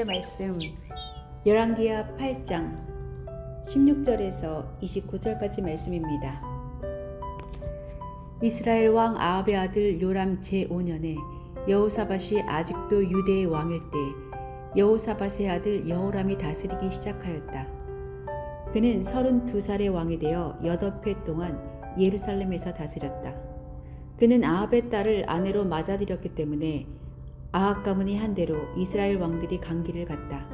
번째 말씀 열왕기하 8장 16절에서 29절까지 말씀입니다. 이스라엘 왕 아합의 아들 요람 제5년에 여호사밧이 아직도 유대의 왕일 때 여호사밧의 아들 여호람이 다스리기 시작하였다. 그는 32살의 왕이 되어 8회 동안 예루살렘에서 다스렸다. 그는 아합의 딸을 아내로 맞아들였기 때문에 아합 가문이 한 대로 이스라엘 왕들이 간 길을 갔다.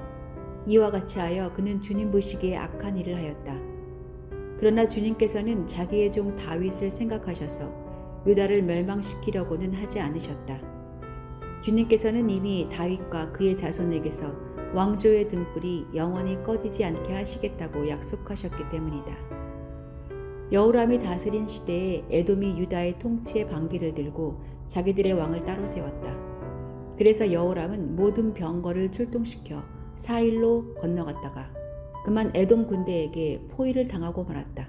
이와 같이 하여 그는 주님 보시기에 악한 일을 하였다. 그러나 주님께서는 자기의 종 다윗을 생각하셔서 유다를 멸망시키려고는 하지 않으셨다. 주님께서는 이미 다윗과 그의 자손에게서 왕조의 등불이 영원히 꺼지지 않게 하시겠다고 약속하셨기 때문이다. 여호람이 다스린 시대에 에돔이 유다의 통치의 반기를 들고 자기들의 왕을 따로 세웠다. 그래서 여호람은 모든 병거를 출동시켜 사일로 건너갔다가 그만 에돔 군대에게 포위를 당하고 말았다.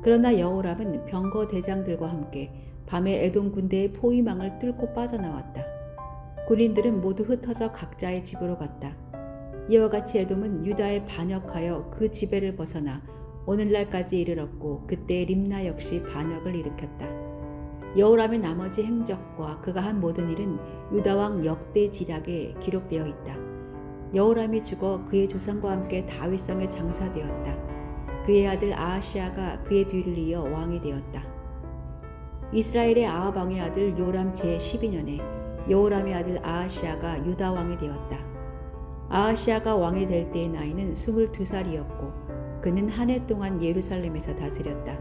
그러나 여호람은 병거 대장들과 함께 밤에 에돔 군대의 포위망을 뚫고 빠져나왔다. 군인들은 모두 흩어져 각자의 집으로 갔다. 이와 같이 에돔은 유다에 반역하여 그 지배를 벗어나 오늘날까지 이르렀고 그때 림나 역시 반역을 일으켰다. 여호람의 나머지 행적과 그가 한 모든 일은 유다왕 역대지략에 기록되어 있다. 여호람이 죽어 그의 조상과 함께 다윗성에 장사되었다. 그의 아들 아하시아가 그의 뒤를 이어 왕이 되었다. 이스라엘의 아합 왕의 아들 요람 제12년에 여호람의 아들 아하시아가 유다 왕이 되었다. 아하시아가 왕이 될 때의 나이는 22살이었고 그는 한 해 동안 예루살렘에서 다스렸다.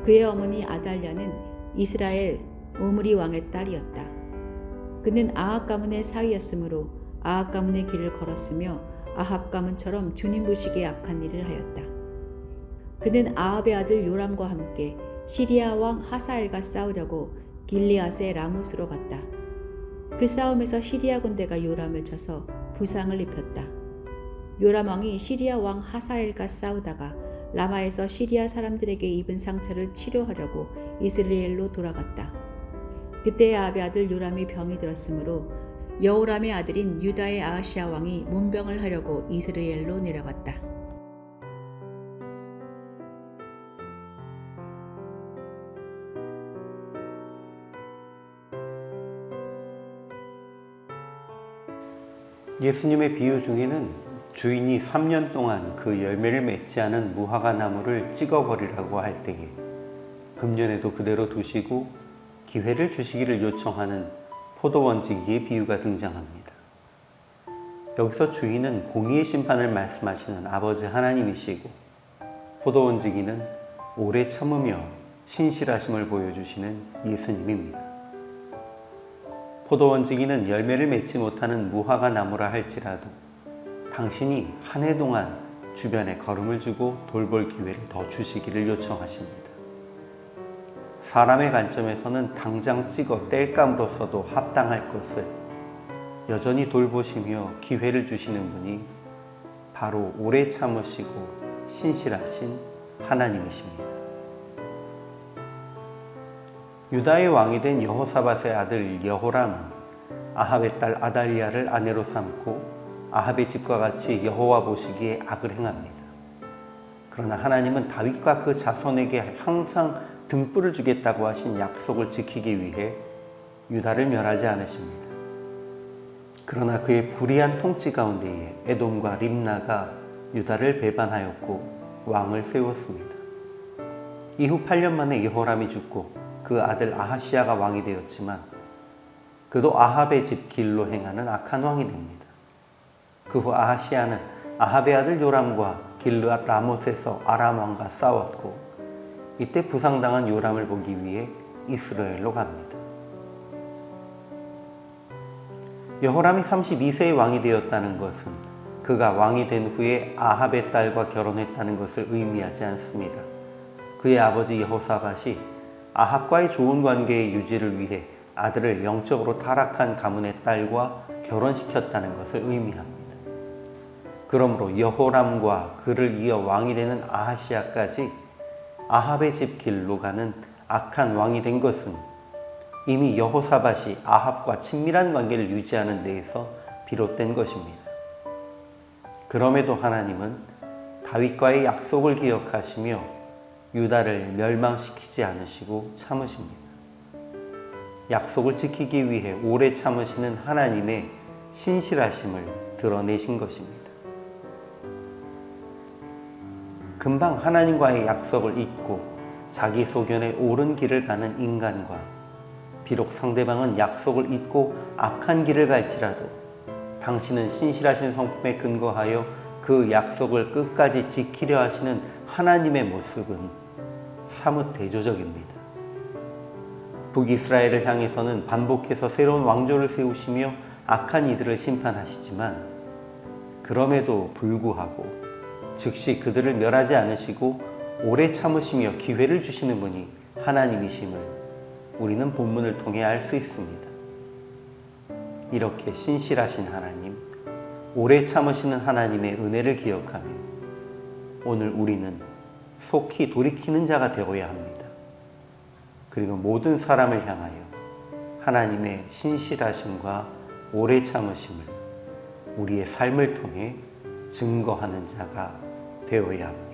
그의 어머니 아달랴는 이스라엘 오므리 왕의 딸이었다. 그는 아합 가문의 사위였으므로 아합 가문의 길을 걸었으며 아합 가문처럼 주님 보시기에 악한 일을 하였다. 그는 아합의 아들 요람과 함께 시리아 왕 하사엘과 싸우려고 길리앗의 라못으로 갔다. 그 싸움에서 시리아 군대가 요람을 쳐서 부상을 입혔다. 요람 왕이 시리아 왕 하사엘과 싸우다가 라마에서 시리아 사람들에게 입은 상처를 치료하려고 이스라엘로 돌아갔다. 그때 아합의 아들 요람이 병이 들었으므로 여호람의 아들인 유다의 아하시아 왕이 문병을 하려고 이스라엘로 내려갔다. 예수님의 비유 중에는 주인이 3년 동안 그 열매를 맺지 않은 무화과 나무를 찍어버리라고 할 때에 금년에도 그대로 두시고 기회를 주시기를 요청하는 포도원지기의 비유가 등장합니다. 여기서 주인은 공의의 심판을 말씀하시는 아버지 하나님이시고 포도원지기는 오래 참으며 신실하심을 보여주시는 예수님입니다. 포도원지기는 열매를 맺지 못하는 무화과 나무라 할지라도 당신이 한 해 동안 주변에 걸음을 주고 돌볼 기회를 더 주시기를 요청하십니다. 사람의 관점에서는 당장 찍어 뗄감으로써도 합당할 것을 여전히 돌보시며 기회를 주시는 분이 바로 오래 참으시고 신실하신 하나님이십니다. 유다의 왕이 된 여호사밧의 아들 여호람은 아합의 딸 아달랴를 아내로 삼고 아합의 집과 같이 여호와 보시기에 악을 행합니다. 그러나 하나님은 다윗과 그 자손에게 항상 등불을 주겠다고 하신 약속을 지키기 위해 유다를 멸하지 않으십니다. 그러나 그의 불의한 통치 가운데에 에돔과 림나가 유다를 배반하였고 왕을 세웠습니다. 이후 8년 만에 여호람이 죽고 그 아들 아하시아가 왕이 되었지만 그도 아합의 집 길로 행하는 악한 왕이 됩니다. 그 후 아하시아는 아합의 아들 요람과 길르앗 라못에서 아람 왕과 싸웠고 이때 부상당한 요람을 보기 위해 이스라엘로 갑니다. 여호람이 32세의 왕이 되었다는 것은 그가 왕이 된 후에 아합의 딸과 결혼했다는 것을 의미하지 않습니다. 그의 아버지 여호사밧이 아합과의 좋은 관계의 유지를 위해 아들을 영적으로 타락한 가문의 딸과 결혼시켰다는 것을 의미합니다. 그러므로 여호람과 그를 이어 왕이 되는 아하시아까지 아합의 집 길로 가는 악한 왕이 된 것은 이미 여호사밧이 아합과 친밀한 관계를 유지하는 데에서 비롯된 것입니다. 그럼에도 하나님은 다윗과의 약속을 기억하시며 유다를 멸망시키지 않으시고 참으십니다. 약속을 지키기 위해 오래 참으시는 하나님의 신실하심을 드러내신 것입니다. 금방 하나님과의 약속을 잊고 자기 소견에 옳은 길을 가는 인간과 비록 상대방은 약속을 잊고 악한 길을 갈지라도 당신은 신실하신 성품에 근거하여 그 약속을 끝까지 지키려 하시는 하나님의 모습은 사뭇 대조적입니다. 북이스라엘을 향해서는 반복해서 새로운 왕조를 세우시며 악한 이들을 심판하시지만 그럼에도 불구하고 즉시 그들을 멸하지 않으시고 오래 참으시며 기회를 주시는 분이 하나님이심을 우리는 본문을 통해 알 수 있습니다. 이렇게 신실하신 하나님, 오래 참으시는 하나님의 은혜를 기억하며 오늘 우리는 속히 돌이키는 자가 되어야 합니다. 그리고 모든 사람을 향하여 하나님의 신실하심과 오래 참으심을 우리의 삶을 통해 증거하는 자가 되어야 합니다.